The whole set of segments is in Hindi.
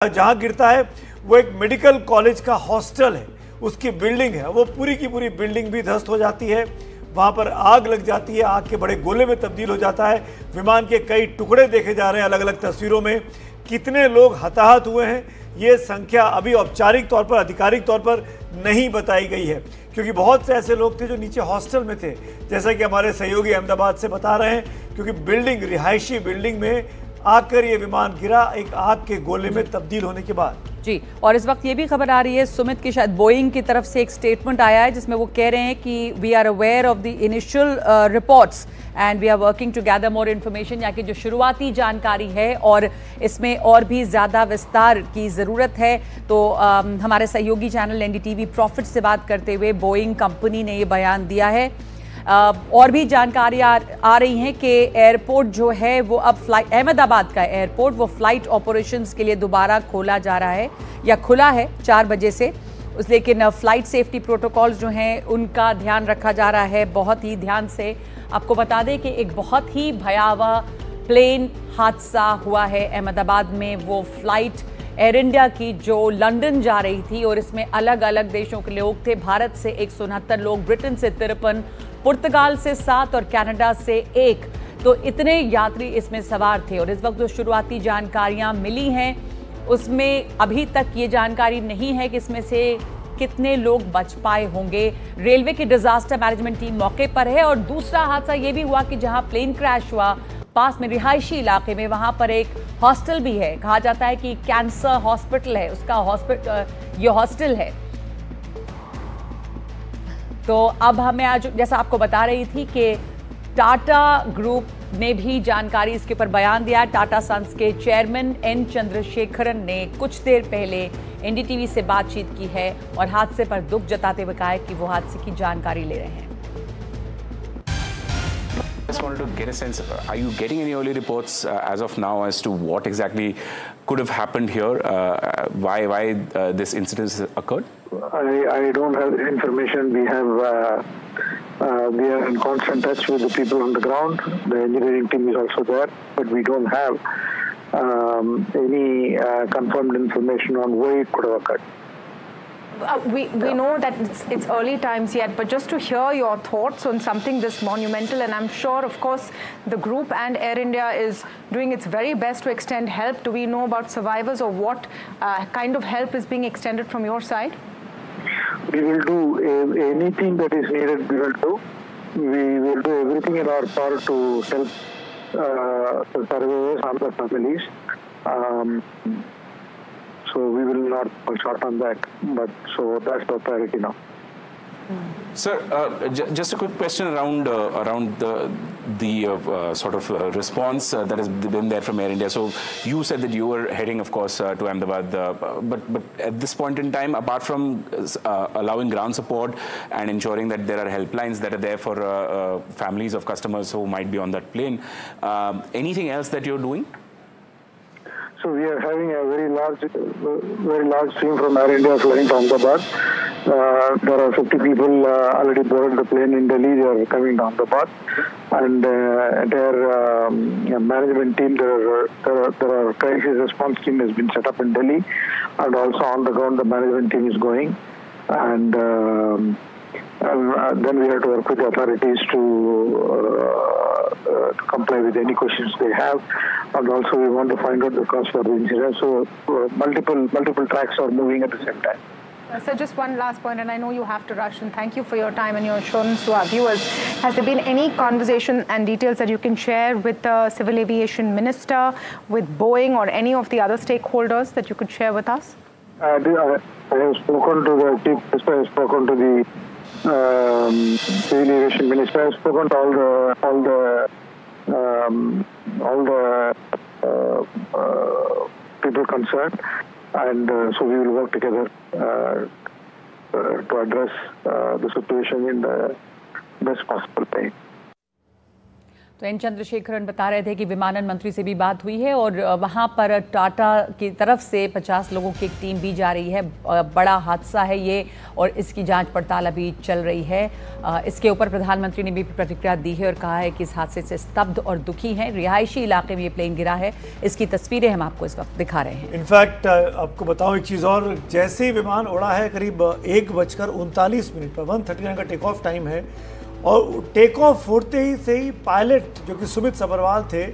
जहां गिरता है वो एक मेडिकल कॉलेज का हॉस्टल है, उसकी बिल्डिंग है, वो पूरी की पूरी बिल्डिंग भी ध्वस्त हो जाती है। वहां पर आग लग जाती है, आग के बड़े गोले में तब्दील हो जाता है। विमान के कई टुकड़े देखे जा रहे हैं अलग अलग तस्वीरों में। कितने लोग हताहत हुए हैं ये संख्या अभी औपचारिक तौर पर, आधिकारिक तौर पर नहीं बताई गई है, क्योंकि बहुत से ऐसे लोग थे जो नीचे हॉस्टल में थे, जैसा कि हमारे सहयोगी अहमदाबाद से बता रहे हैं। क्योंकि बिल्डिंग, रिहायशी बिल्डिंग में आकर ये विमान गिरा एक आग के गोले में तब्दील होने के बाद। जी, और इस वक्त ये भी खबर आ रही है सुमित की, शायद बोइंग की तरफ से एक स्टेटमेंट आया है जिसमें वो कह रहे हैं कि we are aware of the initial reports and we are working to gather more information, यानी कि जो शुरुआती जानकारी है और इसमें और भी ज़्यादा विस्तार की ज़रूरत है। तो हमारे सहयोगी चैनल एनडीटीवी प्रॉफिट से बात करते हुए बोइंग कंपनी ने ये बयान दिया है। और भी जानकारी आ रही हैं कि एयरपोर्ट जो है वो अब अहमदाबाद का एयरपोर्ट वो फ्लाइट ऑपरेशंस के लिए दोबारा खोला जा रहा है या खुला है 4 बजे से। लेकिन फ्लाइट सेफ्टी प्रोटोकॉल्स जो हैं उनका ध्यान रखा जा रहा है बहुत ही ध्यान से। आपको बता दें कि एक बहुत ही भयावह प्लेन हादसा हुआ है अहमदाबाद में। वो फ्लाइट एयर इंडिया की जो लंदन जा रही थी और इसमें अलग अलग देशों के लोग थे। भारत से 169 लोग, ब्रिटेन से 53, पुर्तगाल से 7 और कनाडा से 1। तो इतने यात्री इसमें सवार थे। और इस वक्त जो शुरुआती जानकारियां मिली हैं उसमें अभी तक ये जानकारी नहीं है कि इसमें से कितने लोग बच पाए होंगे। रेलवे की डिजास्टर मैनेजमेंट टीम मौके पर है। और दूसरा हादसा ये भी हुआ कि जहां प्लेन क्रैश हुआ पास में रिहायशी इलाके में, वहां पर एक हॉस्टल भी है। कहा जाता है कि कैंसर हॉस्पिटल है, उसका ये हॉस्टल है। तो अब हमें आज, जैसा आपको बता रही थी कि टाटा ग्रुप ने भी जानकारी इसके ऊपर बयान दिया। टाटा सन्स के चेयरमैन एन चंद्रशेखरन ने कुछ देर पहले एनडीटीवी से बातचीत की है और हादसे पर दुख जताते हुए कहा है कि वो हादसे की जानकारी ले रहे हैं। Just wanted to get a sense, are you getting any early reports as of now as to what exactly could have happened here? Why this incident has occurred? I don't have information. We are in constant touch with the people on the ground. The engineering team is also there, but we don't have any confirmed information on why it could have occurred. We know that it's early times yet, but just to hear your thoughts on something this monumental, and I'm sure, of course, the group and Air India is doing its very best to extend help. Do we know about survivors or what kind of help is being extended from your side? We will do anything that is needed. We will do. We will do everything in our power to help the survivors and the families. So we will not fall short on that, but so that's the priority now. Sir, just a quick question around the sort of response that has been there from Air India. So you said that you were heading, of course, to Ahmedabad, but at this point in time, apart from allowing ground support and ensuring that there are helplines that are there for families of customers who might be on that plane, anything else that you're doing? So we are having a very large team from Air India flying to Ahmedabad. There are 50 people already boarded the plane in Delhi. They are coming to Ahmedabad, and their management team. There are crisis response team has been set up in Delhi, and also on the ground the management team is going, and then we have to work with the authorities to comply with any questions they have, and also we want to find out the cause for the incident. So multiple tracks are moving at the same time. So just one last point, and I know you have to rush, and thank you for your time and your assurance to our viewers. Has there been any conversation and details that you can share with the Civil Aviation Minister, with Boeing, or any of the other stakeholders that you could share with us? I have spoken to the Chief Minister, I have spoken to the Civil Aviation Minister, I have spoken to all the people concerned, and so we will work together to address the situation in the best possible way. तो एन चंद्रशेखरन बता रहे थे कि विमानन मंत्री से भी बात हुई है और वहां पर टाटा की तरफ से 50 लोगों की एक टीम भी जा रही है। बड़ा हादसा है ये और इसकी जांच पड़ताल अभी चल रही है। इसके ऊपर प्रधानमंत्री ने भी प्रतिक्रिया दी है और कहा है कि इस हादसे से स्तब्ध और दुखी हैं। रिहायशी इलाके में ये प्लेन गिरा है, इसकी तस्वीरें हम आपको इस वक्त दिखा रहे हैं। इनफैक्ट आपको बताऊं एक चीज़ और, जैसे ही विमान उड़ा है करीब 1:39 पर 1:39 का टेक ऑफ टाइम है और टेक ऑफ होते ही से ही पायलट जो कि सुमित सबरवाल थे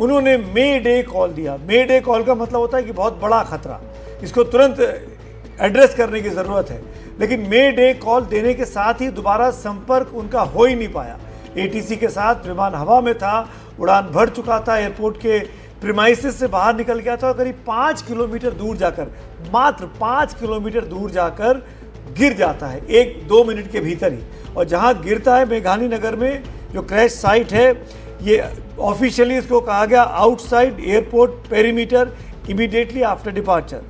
उन्होंने मे डे कॉल दिया। मे डे कॉल का मतलब होता है कि बहुत बड़ा खतरा, इसको तुरंत एड्रेस करने की ज़रूरत है। लेकिन मे डे कॉल देने के साथ ही दोबारा संपर्क उनका हो ही नहीं पाया एटीसी के साथ। विमान हवा में था, उड़ान भर चुका था, एयरपोर्ट के प्रीमाइसेस से बाहर निकल गया था और करीब 5 किलोमीटर दूर जाकर, मात्र 5 किलोमीटर दूर जाकर गिर जाता है 1-2 मिनट के भीतर ही। और जहां गिरता है मेघानी नगर में जो क्रैश साइट है, ये ऑफिशियली इसको कहा गया outside airport perimeter immediately after departure.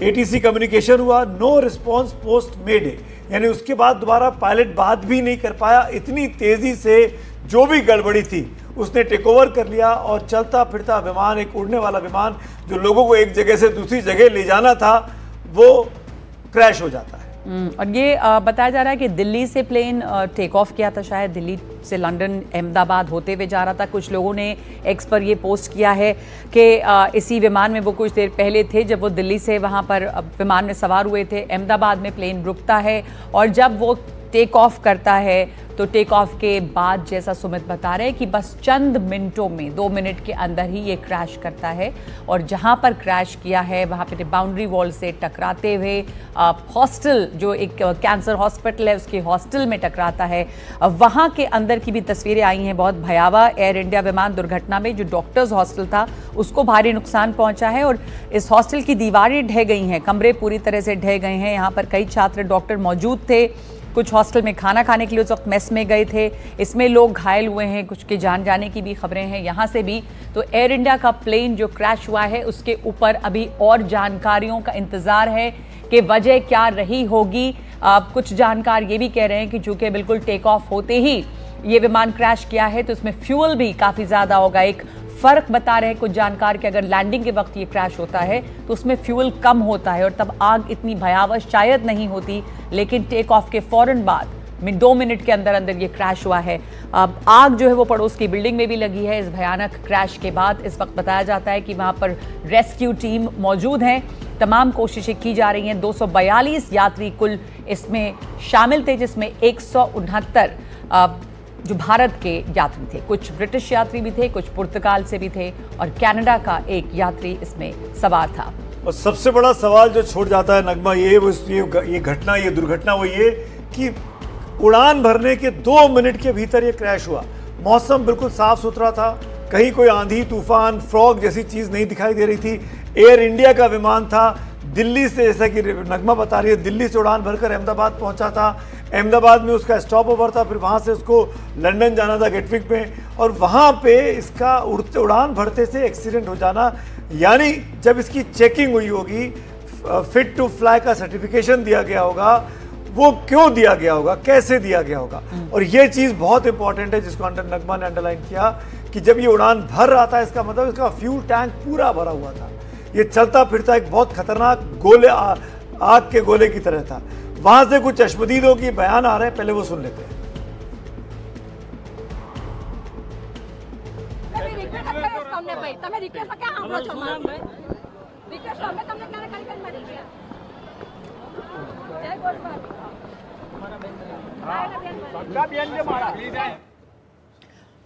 ATC communication हुआ, no response post mayday, यानी उसके बाद दोबारा पायलट बात भी नहीं कर पाया। इतनी तेजी से जो भी गड़बड़ी थी उसने टेक ओवर कर लिया और चलता फिरता विमान, एक उड़ने वाला विमान जो लोगों को एक जगह से दूसरी जगह ले जाना था, वो क्रैश हो जाता है। और ये बताया जा रहा है कि दिल्ली से प्लेन टेक ऑफ किया था, शायद दिल्ली से लंदन अहमदाबाद होते हुए जा रहा था। कुछ लोगों ने एक्स पर ये पोस्ट किया है कि इसी विमान में वो कुछ देर पहले थे जब वो दिल्ली से वहाँ पर विमान में सवार हुए थे। अहमदाबाद में प्लेन रुकता है और जब वो टेक ऑफ करता है तो टेक ऑफ के बाद, जैसा सुमित बता रहे हैं कि बस चंद मिनटों में, 2 मिनट के अंदर ही ये क्रैश करता है और जहां पर क्रैश किया है वहां पे बाउंड्री वॉल से टकराते हुए हॉस्टल, जो एक कैंसर हॉस्पिटल है उसके हॉस्टल में टकराता है। वहां के अंदर की भी तस्वीरें आई हैं बहुत भयावह। एयर इंडिया विमान दुर्घटना में जो डॉक्टर्स हॉस्टल था उसको भारी नुकसान पहुंचा है और इस हॉस्टल की दीवारें ढह गई हैं, कमरे पूरी तरह से ढह गए हैं। यहाँ पर कई छात्र डॉक्टर मौजूद थे, कुछ हॉस्टल में खाना खाने के लिए उस वक्त मेस में गए थे। इसमें लोग घायल हुए हैं, कुछ के जान जाने की भी खबरें हैं यहाँ से भी। तो एयर इंडिया का प्लेन जो क्रैश हुआ है उसके ऊपर अभी और जानकारियों का इंतज़ार है कि वजह क्या रही होगी। कुछ जानकार ये भी कह रहे हैं कि चूँकि बिल्कुल टेक ऑफ होते ही ये विमान क्रैश किया है तो इसमें फ्यूल भी काफ़ी ज़्यादा होगा। एक फ़र्क बता रहे हैं कुछ जानकार कि अगर लैंडिंग के वक्त ये क्रैश होता है तो उसमें फ्यूल कम होता है और तब आग इतनी भयावह शायद नहीं होती, लेकिन टेक ऑफ के फ़ौरन बाद 2 मिनट के अंदर अंदर ये क्रैश हुआ है। अब आग जो है वो पड़ोस की बिल्डिंग में भी लगी है। इस भयानक क्रैश के बाद इस वक्त बताया जाता है कि वहाँ पर रेस्क्यू टीम मौजूद हैं, तमाम कोशिशें की जा रही हैं। 242 यात्री कुल इसमें शामिल थे, जिसमें 169 जो भारत के यात्री थे, कुछ ब्रिटिश यात्री भी थे, कुछ पुर्तगाल से भी थे और कनाडा का एक यात्री इसमें सवार था। और सबसे बड़ा सवाल जो छोड़ जाता है नगमा, ये घटना, ये दुर्घटना वो ये कि उड़ान भरने के 2 मिनट के भीतर ये क्रैश हुआ। मौसम बिल्कुल साफ सुथरा था, कहीं कोई आंधी तूफान फ्रॉग जैसी चीज़ नहीं दिखाई दे रही थी। एयर इंडिया का विमान था, दिल्ली से, जैसा कि नगमा बता रही है, दिल्ली से उड़ान भरकर अहमदाबाद पहुंचा था। अहमदाबाद में उसका स्टॉप ओवर था, फिर वहां से उसको लंदन जाना था गेटविक में, और वहां पे इसका उड़ान भरते से एक्सीडेंट हो जाना, यानी जब इसकी चेकिंग हुई होगी, फिट टू फ्लाई का सर्टिफिकेशन दिया गया होगा, वो क्यों दिया गया होगा, कैसे दिया गया होगा। और ये चीज़ बहुत इंपॉर्टेंट है जिसको नगमा ने अंडरलाइन किया कि जब ये उड़ान भर रहा था इसका मतलब इसका फ्यूल टैंक पूरा भरा हुआ था। ये चलता फिरता एक बहुत खतरनाक गोले, आग के गोले की तरह था। वहां से कुछ चश्मदीदों की बयान आ रहे हैं, पहले वो सुन लेते हैं।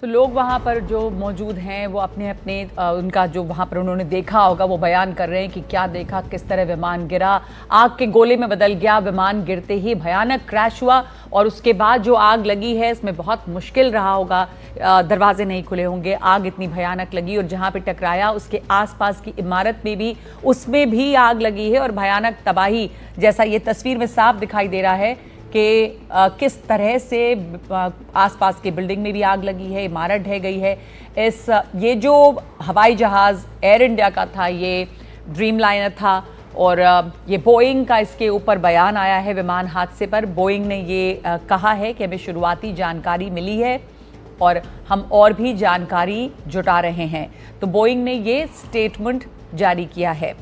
तो लोग वहाँ पर जो मौजूद हैं वो अपने अपने उनका जो वहाँ पर उन्होंने देखा होगा वो बयान कर रहे हैं कि क्या देखा, किस तरह विमान गिरा, आग के गोले में बदल गया। विमान गिरते ही भयानक क्रैश हुआ और उसके बाद जो आग लगी है इसमें बहुत मुश्किल रहा होगा, दरवाजे नहीं खुले होंगे, आग इतनी भयानक लगी। और जहाँ पे टकराया उसके आसपास की इमारत में भी, उसमें भी आग लगी है और भयानक तबाही, जैसा ये तस्वीर में साफ दिखाई दे रहा है कि किस तरह से आसपास की बिल्डिंग में भी आग लगी है, इमारत ढह गई है। ये जो हवाई जहाज़ एयर इंडिया का था, ये ड्रीमलाइनर था और ये बोइंग का इसके ऊपर बयान आया है विमान हादसे पर। बोइंग ने ये कहा है कि हमें शुरुआती जानकारी मिली है और हम और भी जानकारी जुटा रहे हैं। तो बोइंग ने ये स्टेटमेंट जारी किया है।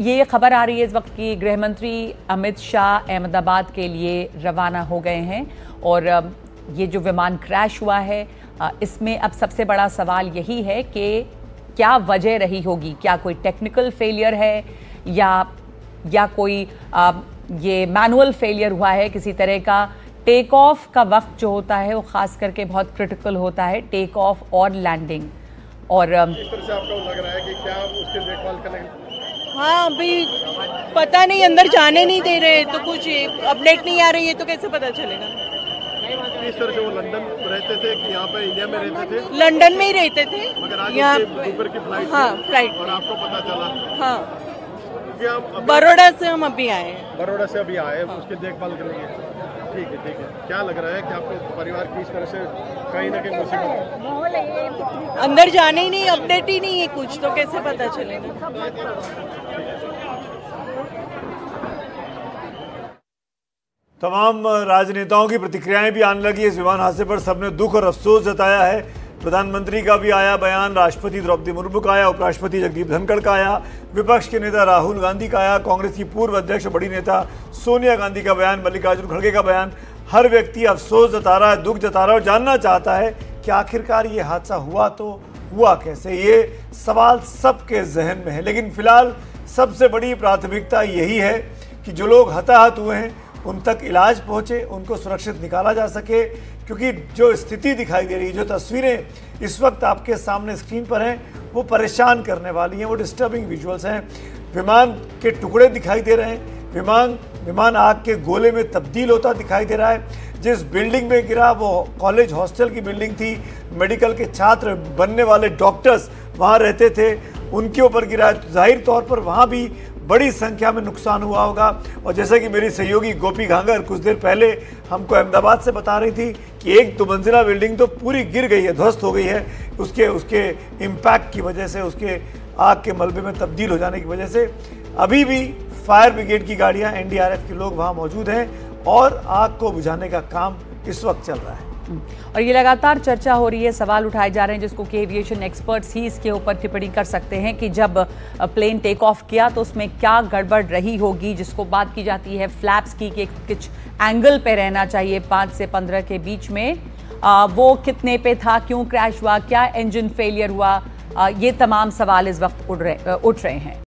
ये खबर आ रही है इस वक्त की गृह मंत्री अमित शाह अहमदाबाद के लिए रवाना हो गए हैं और ये जो विमान क्रैश हुआ है इसमें अब सबसे बड़ा सवाल यही है कि क्या वजह रही होगी, क्या कोई टेक्निकल फेलियर है या कोई ये मैनुअल फेलियर हुआ है किसी तरह का। टेक ऑफ का वक्त जो होता है वो खास करके बहुत क्रिटिकल होता है, टेक ऑफ और लैंडिंग। और इस तरह से आपको लग रहा है कि क्या उसकी देखभाल करेंगे? हाँ, अभी पता नहीं, अंदर जाने नहीं दे रहे तो कुछ अपडेट नहीं आ रही है तो कैसे पता चलेगा। इस तरह से वो लंदन रहते थे कि यहाँ पे इंडिया में रहते थे? लंदन में ही रहते थे, मगर आज यहाँ ऊपर की फ्लाइट हाँ फ्लाइट और आपको पता चला? हाँ, क्योंकि बड़ौदा से हम अभी आए हैं। बड़ौदा से अभी आए, उसकी देखभाल करेंगे। ठीक है, ठीक है। क्या लग रहा है कि आपको परिवार की इस तरह से कहीं ना कहीं मुसीबत? अंदर जाने ही नहीं, अपडेट ही नहीं है कुछ, तो कैसे पता चलेगा। तमाम राजनेताओं की प्रतिक्रियाएं भी आने लगी इस विमान हादसे पर। सबने दुख और अफसोस जताया है। प्रधानमंत्री का भी आया बयान, राष्ट्रपति द्रौपदी मुर्मू का आया, उपराष्ट्रपति जगदीप धनखड़ का आया, विपक्ष के नेता राहुल गांधी का आया, कांग्रेस की पूर्व अध्यक्ष बड़ी नेता सोनिया गांधी का बयान, मल्लिकार्जुन खड़गे का बयान। हर व्यक्ति अफसोस जता रहा है, दुख जता रहा है और जानना चाहता है कि आखिरकार ये हादसा हुआ तो हुआ कैसे। ये सवाल सबके जहन में है, लेकिन फिलहाल सबसे बड़ी प्राथमिकता यही है कि जो लोग हताहत हुए हैं उन तक इलाज पहुंचे, उनको सुरक्षित निकाला जा सके। क्योंकि जो स्थिति दिखाई दे रही है, जो तस्वीरें इस वक्त आपके सामने स्क्रीन पर हैं, वो परेशान करने वाली हैं, वो डिस्टर्बिंग विजुअल्स हैं। विमान के टुकड़े दिखाई दे रहे हैं, विमान आग के गोले में तब्दील होता दिखाई दे रहा है। जिस बिल्डिंग में गिरा वो कॉलेज हॉस्टल की बिल्डिंग थी, मेडिकल के छात्र बनने वाले डॉक्टर्स वहाँ रहते थे, उनके ऊपर गिरा है। तो जाहिर तौर पर वहाँ भी बड़ी संख्या में नुकसान हुआ होगा। और जैसे कि मेरी सहयोगी गोपी घांगर कुछ देर पहले हमको अहमदाबाद से बता रही थी कि एक 2 मंजिला बिल्डिंग तो पूरी गिर गई है, ध्वस्त हो गई है उसके इम्पैक्ट की वजह से, उसके आग के मलबे में तब्दील हो जाने की वजह से। अभी भी फायर ब्रिगेड की गाड़ियां, एनडीआरएफ के लोग वहां मौजूद हैं और आग को बुझाने का काम इस वक्त चल रहा है। और ये लगातार चर्चा हो रही है, सवाल उठाए जा रहे हैं जिसको कि एविएशन एक्सपर्ट्स ही इसके ऊपर टिप्पणी कर सकते हैं कि जब प्लेन टेक ऑफ किया तो उसमें क्या गड़बड़ रही होगी। जिसको बात की जाती है फ्लैप्स की कि कुछ एंगल पे रहना चाहिए 5 से 15 के बीच में, वो कितने पे था, क्यों क्रैश हुआ, क्या इंजन फेलियर हुआ, ये तमाम सवाल इस वक्त उठ रहे हैं।